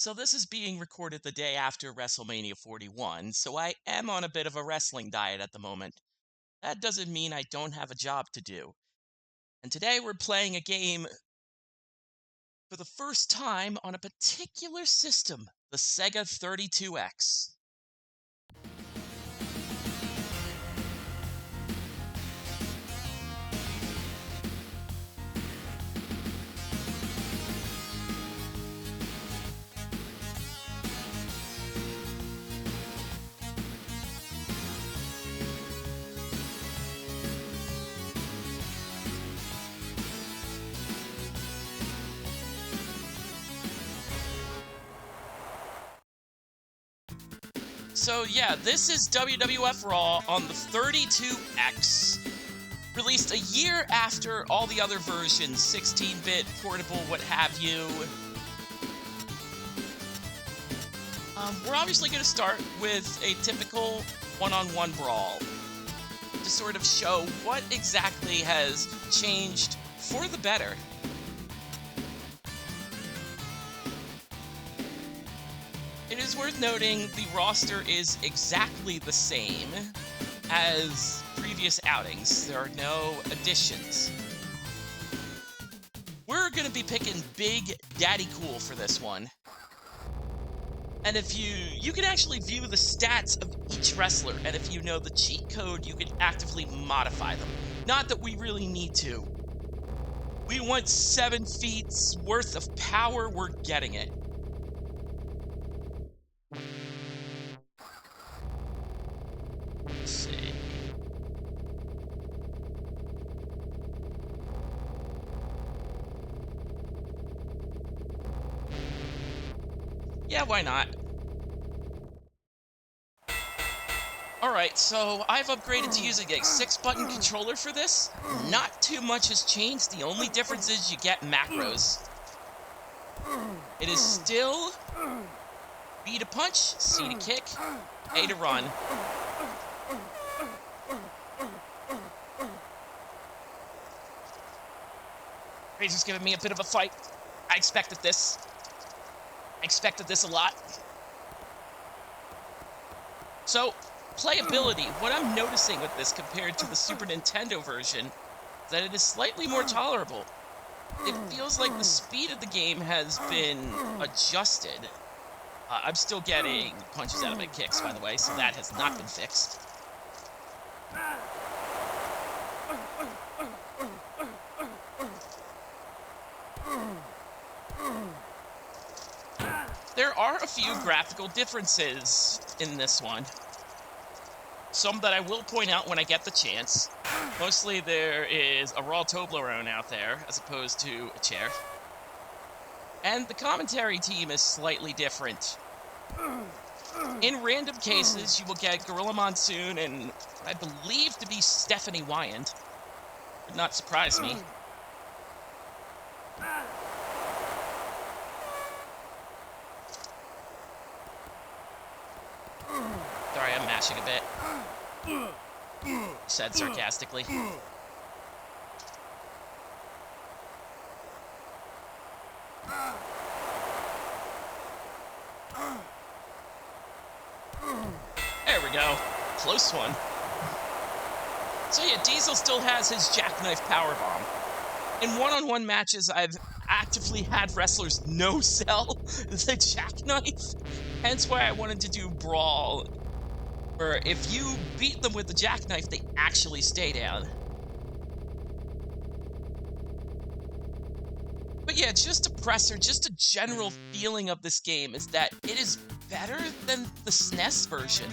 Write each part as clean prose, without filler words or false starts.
So this is being recorded the day after WrestleMania 41, so I am on a bit of a wrestling diet at the moment. That doesn't mean I don't have a job to do. And today we're playing a game for the first time on a particular system, the Sega 32X. So yeah, this is WWF RAW on the 32X, released a year after all the other versions, 16-bit, portable, what have you. We're obviously going to start with a typical one-on-one brawl to sort of show what exactly has changed for the better. It is worth noting the roster is exactly the same as previous outings. There are no additions. We're going to be picking Big Daddy Cool for this one. And if you can actually view the stats of each wrestler, and if you know the cheat code, you can actively modify them. Not that we really need to. We want 7 feet's worth of power, we're getting it. Let's see. Yeah, why not? Alright, so I've upgraded to using a 6-button controller for this. Not too much has changed. The only difference is you get macros. It is still B to punch, C to kick, A to run. Razor's giving me a bit of a fight. I expected this. I expected this a lot. So, playability. What I'm noticing with this compared to the Super Nintendo version is that it is slightly more tolerable. It feels like the speed of the game has been adjusted. I'm still getting punches out of my kicks, by the way, so that has not been fixed. There are a few graphical differences in this one. Some that I will point out when I get the chance. Mostly there is a raw Toblerone out there, as opposed to a chair. And the commentary team is slightly different. In random cases, you will get Gorilla Monsoon and what I believe to be Stephanie Wyand. Would not surprise me. Sorry, I'm mashing a bit. Said sarcastically. There we go. Close one. So yeah, Diesel still has his jackknife powerbomb. In one-on-one matches, I've actively had wrestlers no-sell the jackknife. Hence why I wanted to do Brawl, where if you beat them with the jackknife, they actually stay down. But yeah, just a presser, just a general feeling of this game is that it is better than the SNES version.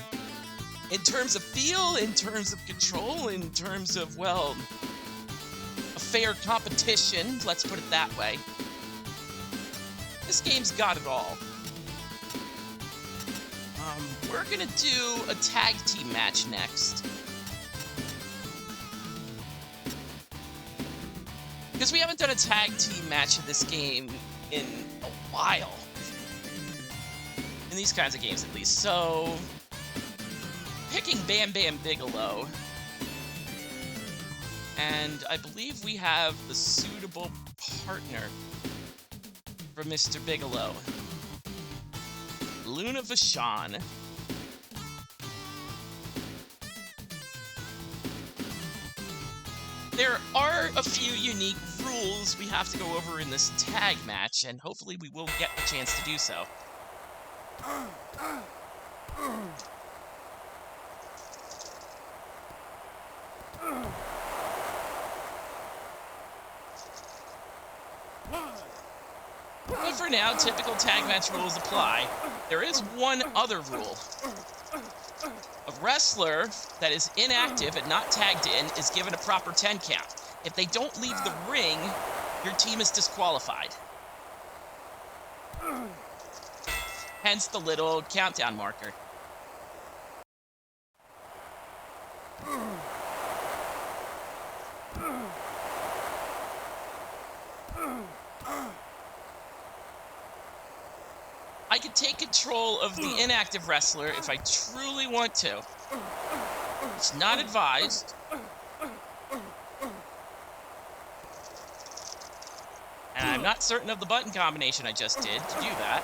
In terms of feel, in terms of control, in terms of, well, a fair competition, let's put it that way. This game's got it all. We're gonna do a tag team match next. Because we haven't done a tag team match of this game in a while. In these kinds of games, at least. So, picking Bam Bam Bigelow. And I believe we have the suitable partner for Mr. Bigelow. Luna Vachon. There are a few unique rules we have to go over in this tag match, and hopefully we will get the chance to do so. But for now, typical tag match rules apply. There is one other rule. A wrestler that is inactive and not tagged in is given a proper 10 count. If they don't leave the ring, your team is disqualified. Hence the little countdown marker. I can take control of the inactive wrestler if I truly want to. It's not advised. And I'm not certain of the button combination I just did to do that.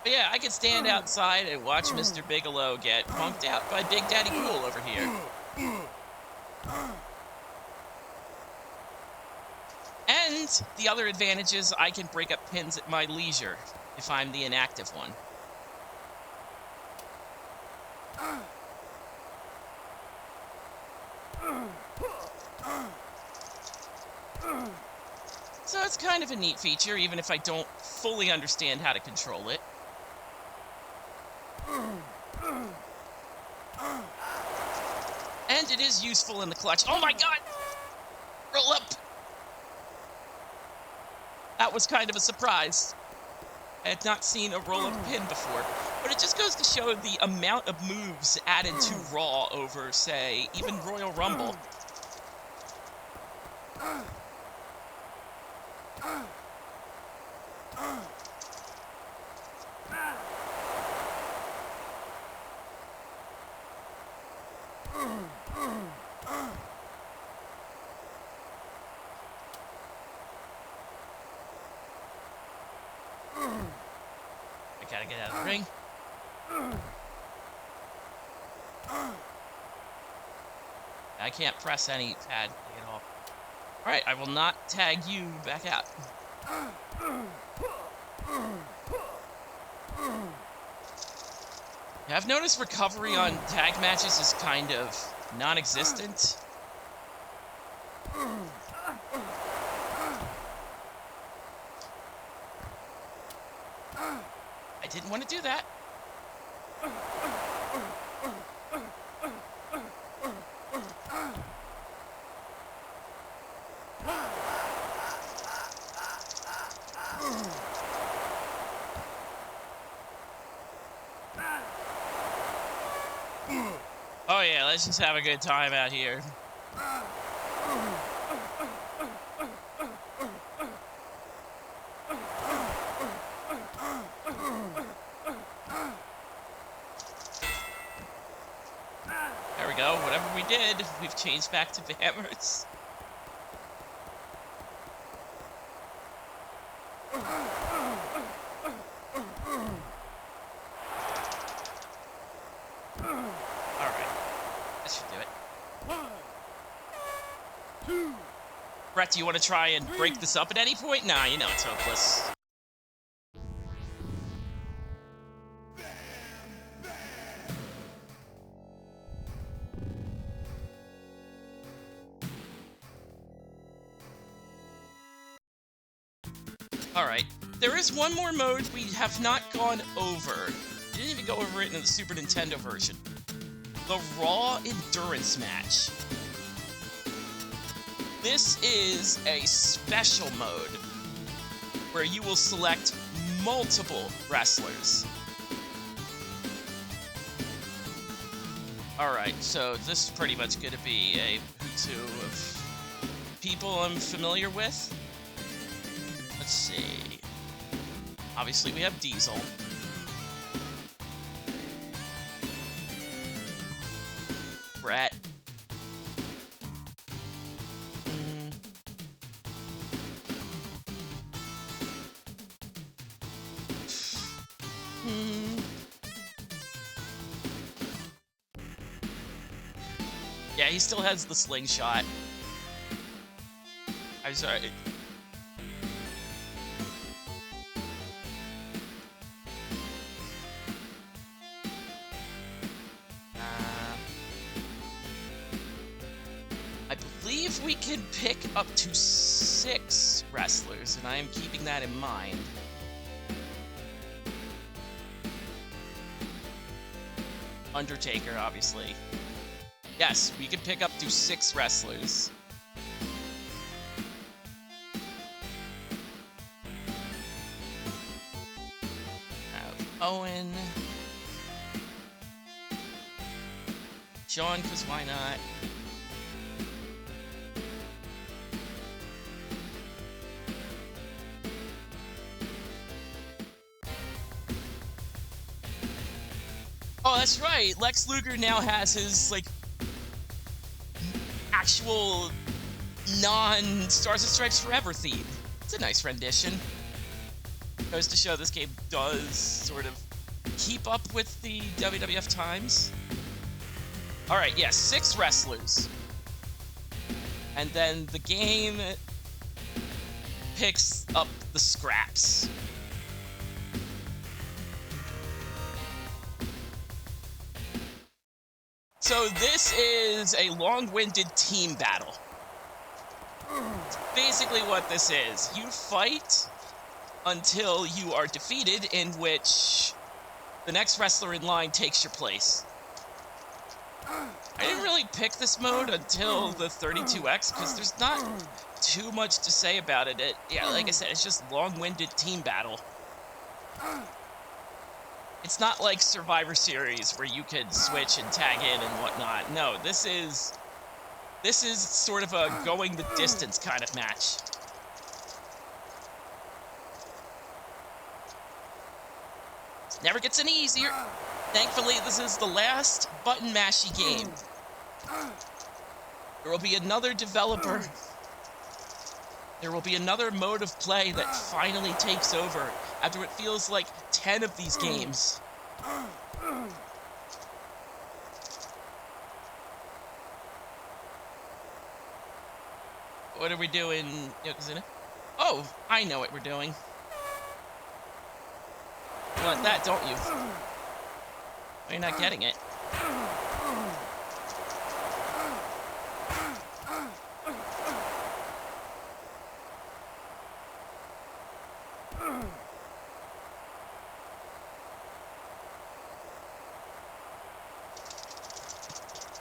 But yeah, I could stand outside and watch Mr. Bigelow get punked out by Big Daddy Cool over here. And the other advantage is I can break up pins at my leisure if I'm the inactive one. So it's kind of a neat feature, even if I don't fully understand how to control it. And it is useful in the clutch. Oh my god! Roll up! That was kind of a surprise. I had not seen a roll-up pin before. But it just goes to show the amount of moves added to Raw over, say, even Royal Rumble. I gotta get out of the ring. I can't press any pad at all. Alright, I will not tag you back out. Yeah, I've noticed recovery on tag matches is kind of non-existent. I didn't want to do that. Oh yeah, let's just have a good time out here. There we go, whatever we did, we've changed back to hammers. Brett, do you want to try and break this up at any point? Nah, you know it's hopeless. Alright, there is one more mode we have not gone over. We didn't even go over it in the Super Nintendo version. The Raw Endurance Match. This is a special mode where you will select multiple wrestlers. Alright, so this is pretty much going to be a who's who of people I'm familiar with. Let's see. Obviously, we have Diesel. Brett. he still has the slingshot. I'm sorry. I believe we can pick up to 6 wrestlers, and I am keeping that in mind. Undertaker, obviously. Yes, we can pick up to 6 wrestlers. Owen. Sean, because why not? Oh, that's right. Lex Luger now has his, like, actual non-Stars and Stripes Forever theme. It's a nice rendition. Goes to show this game does sort of keep up with the WWF times. Alright, yes, 6 wrestlers. And then the game picks up the scraps. So this is a long-winded team battle. Basically what this is. You fight until you are defeated, in which the next wrestler in line takes your place. I didn't really pick this mode until the 32X, because there's not too much to say about it. Yeah, like I said, it's just long-winded team battle. It's not like Survivor Series where you could switch and tag in and whatnot. No, this is sort of a going the distance kind of match. Never gets any easier. Thankfully, this is the last button mashy game. There will be another developer. There will be another mode of play that finally takes over after it feels like 10 of these games. What are we doing, Yokozuna? Oh, I know what we're doing. You want that, don't you? You're not getting it.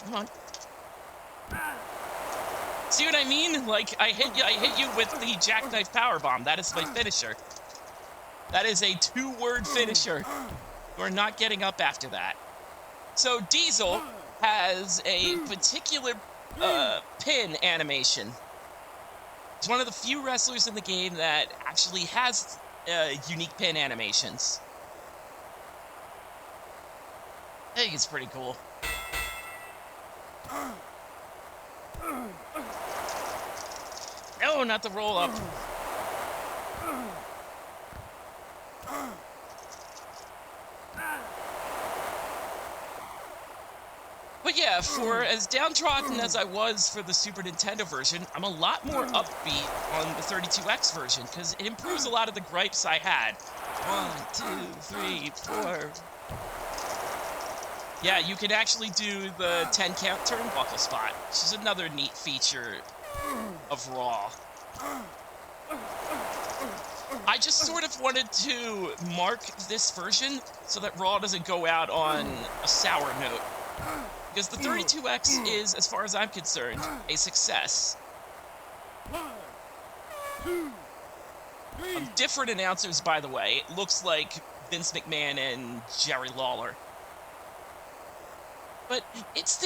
Come on. See what I mean? Like, I hit you with the jackknife powerbomb. That is my finisher. That is a 2-word finisher. You're not getting up after that. So Diesel has a particular pin animation. He's one of the few wrestlers in the game that actually has unique pin animations. I think it's pretty cool. No, not the roll up. But yeah, for as downtrodden as I was for the Super Nintendo version, I'm a lot more upbeat on the 32X version, because it improves a lot of the gripes I had. 1, 2, 3, 4. Yeah, you can actually do the 10-count turnbuckle spot, which is another neat feature of RAW. I just sort of wanted to mark this version so that RAW doesn't go out on a sour note. Because the 32X is, as far as I'm concerned, a success. Different announcers, by the way. It looks like Vince McMahon and Jerry Lawler. But it's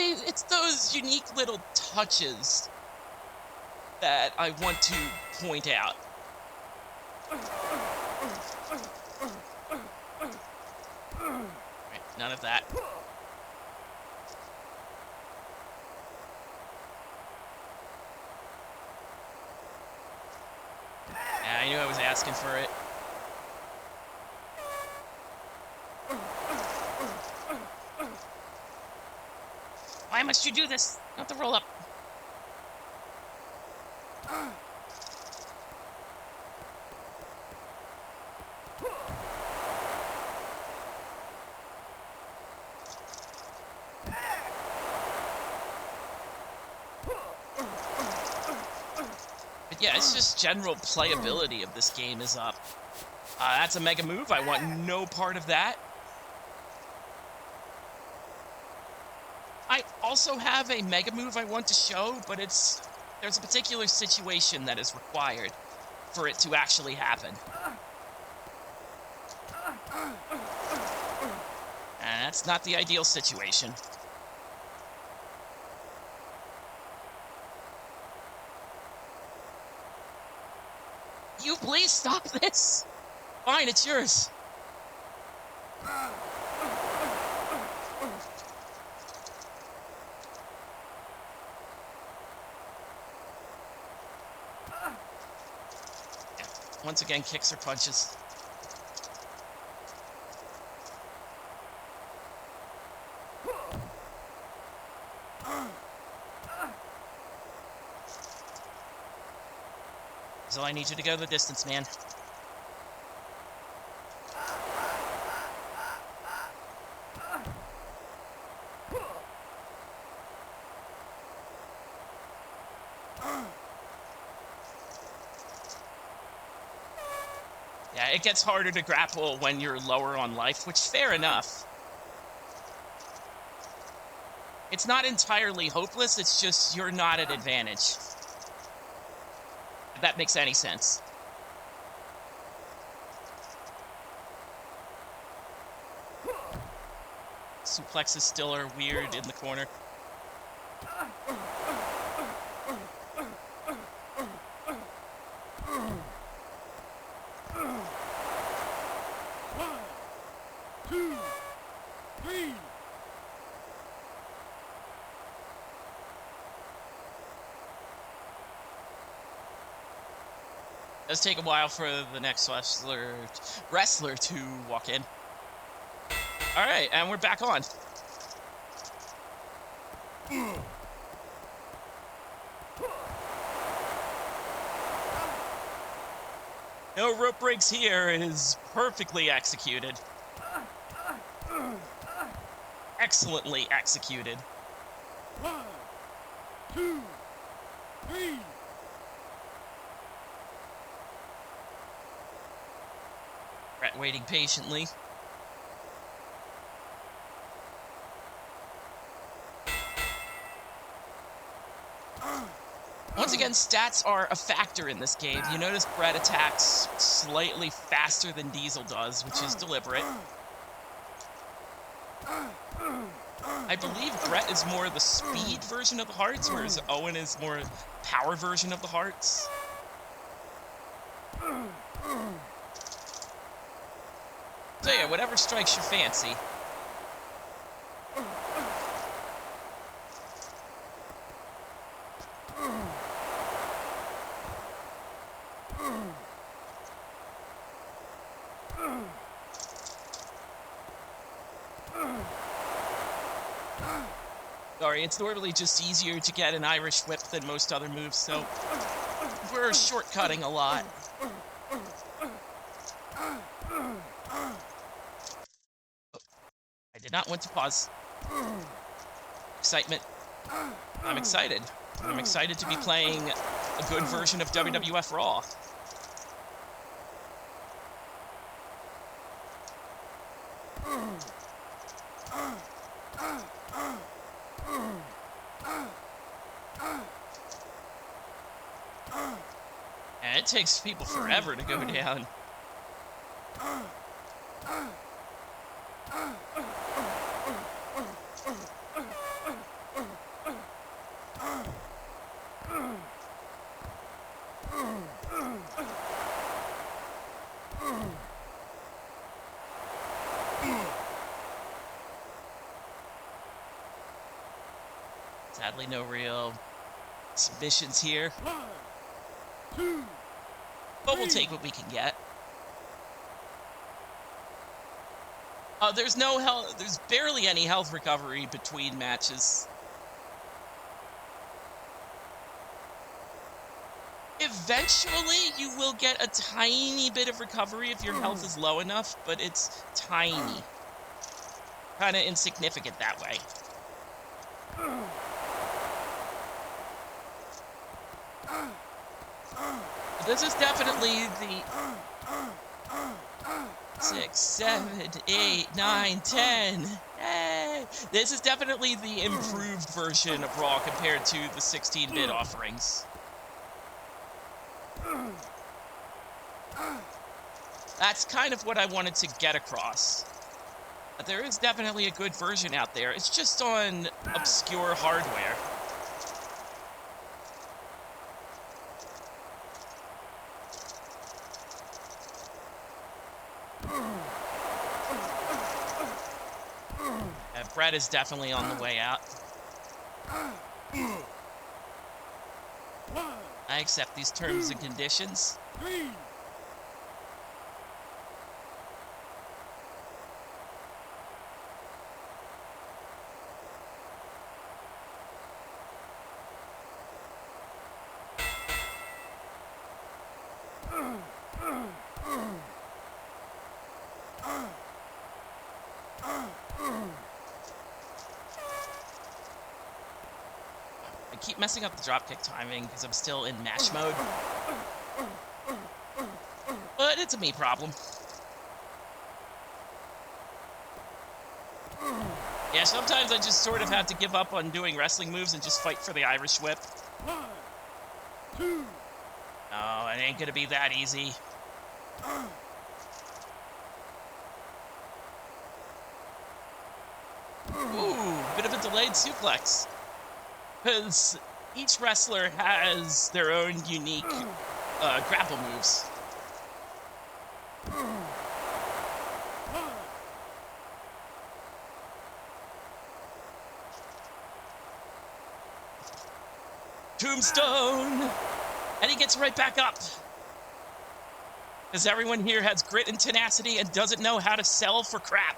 those unique little touches that I want to point out. Right, none of that. Yeah, I knew I was asking for it. must you do this? Not the roll up. But yeah, it's just general playability of this game is up. That's a mega move. I want no part of that. I also have a mega move I want to show, but there's a particular situation that is required for it to actually happen. And that's not the ideal situation. You please stop this! Fine, it's yours. Yeah. Once again, kicks or punches. So I need you to go the distance, man. Yeah, it gets harder to grapple when you're lower on life, which fair enough. It's not entirely hopeless, it's just you're not at advantage. If that makes any sense. Suplexes still are weird in the corner. It does take a while for the next wrestler to walk in. All right, and we're back on. No rope breaks here. It is perfectly executed. Excellently executed. 1, 2, 3. Brett waiting patiently. Once again, stats are a factor in this game. You notice Brett attacks slightly faster than Diesel does, which is deliberate. I believe Brett is more the speed version of the hearts, whereas Owen is more power version of the hearts. So yeah, whatever strikes your fancy. Sorry, it's normally just easier to get an Irish whip than most other moves, so we're shortcutting a lot. I did not want to pause. Excitement. I'm excited. I'm excited to be playing a good version of WWF RAW. And it takes people forever to go down. Sadly, no real submissions here. 1, 2, But we'll take what we can get. There's no health. There's barely any health recovery between matches. Eventually, you will get a tiny bit of recovery if your health is low enough, but it's tiny. Kind of insignificant that way. But this is definitely the 6, 7, 8, 9, 10. Hey! This is definitely the improved version of RAW compared to the 16-bit offerings. That's kind of what I wanted to get across. There is definitely a good version out there. It's just on obscure hardware. Brett is definitely on the way out. I accept these terms and conditions. 3. I keep messing up the dropkick timing because I'm still in mash mode. But it's a me problem. Yeah, sometimes I just sort of have to give up on doing wrestling moves and just fight for the Irish whip. 1, 2. Oh, it ain't gonna be that easy. Ooh, bit of a delayed suplex. Because each wrestler has their own unique grapple moves. Tombstone! And he gets right back up. Because everyone here has grit and tenacity and doesn't know how to sell for crap.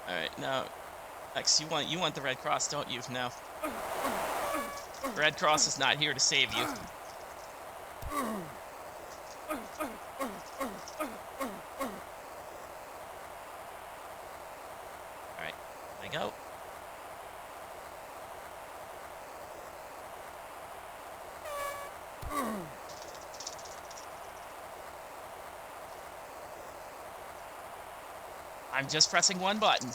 Alright, now, X, you want the Red Cross, don't you? No. The Red Cross is not here to save you. Alright, I go. I'm just pressing one button.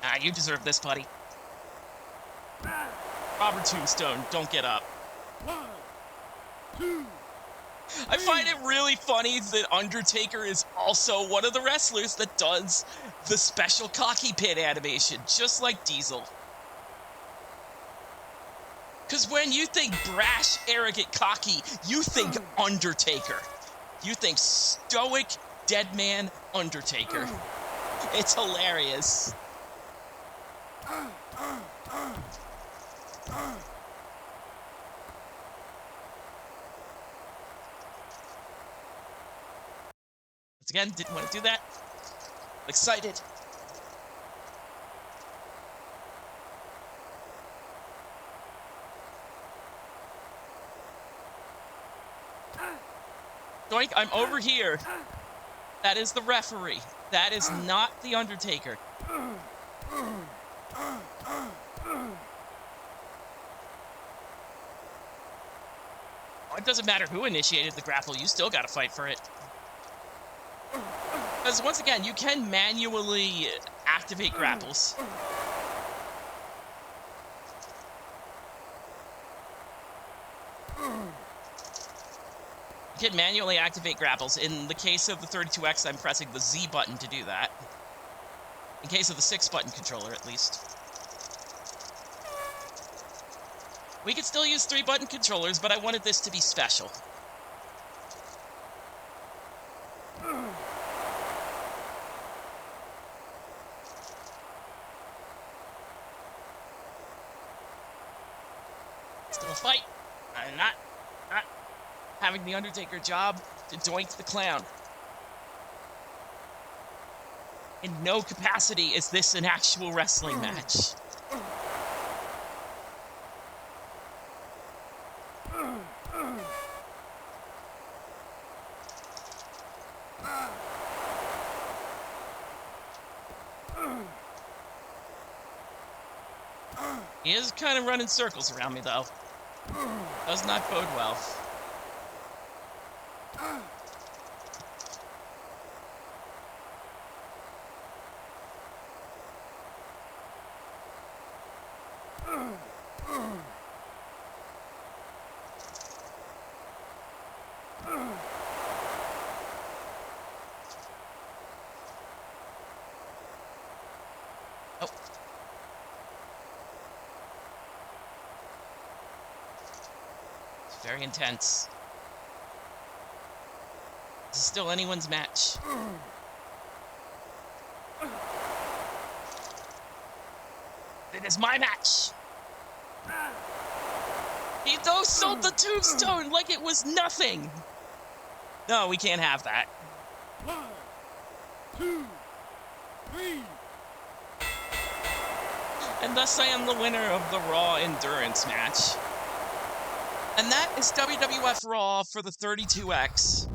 Ah, you deserve this, buddy. Robert Tombstone, don't get up. 1, 2. I find it really funny that Undertaker is also one of the wrestlers that does the special cocky pin animation, just like Diesel. Because when you think brash, arrogant, cocky, you think Undertaker. You think stoic, dead man Undertaker. It's hilarious. Once again, didn't want to do that. Excited. Doink, I'm over here. That is the referee. That is not the Undertaker. It doesn't matter who initiated the grapple, you still gotta fight for it. Because once again, you can manually activate grapples. You can manually activate grapples. In the case of the 32X, I'm pressing the Z button to do that. In case of the 6-button controller, at least. We could still use 3-button controllers, but I wanted this to be special. Still a fight. I'm not having the Undertaker job to doink the clown. In no capacity is this an actual wrestling match. He is kind of running circles around me, though. Does not bode well. Oh. It's very intense. This is still anyone's match. It is my match. He sold the tombstone like it was nothing. No, we can't have that. 1, 2, 3. And thus I am the winner of the Raw Endurance match. And that is WWF RAW for the 32X.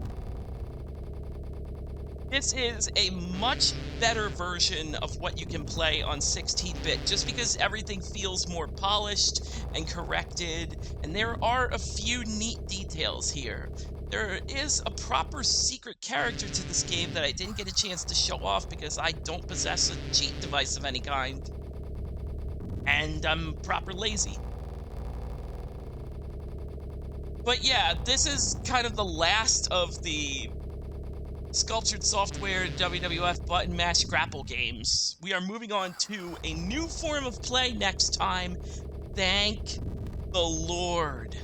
This is a much better version of what you can play on 16-bit, just because everything feels more polished and corrected, and there are a few neat details here. There is a proper secret character to this game that I didn't get a chance to show off because I don't possess a cheat device of any kind. And I'm proper lazy. But yeah, this is kind of the last of the Sculptured Software WWF button mash grapple games. We are moving on to a new form of play next time. Thank the Lord.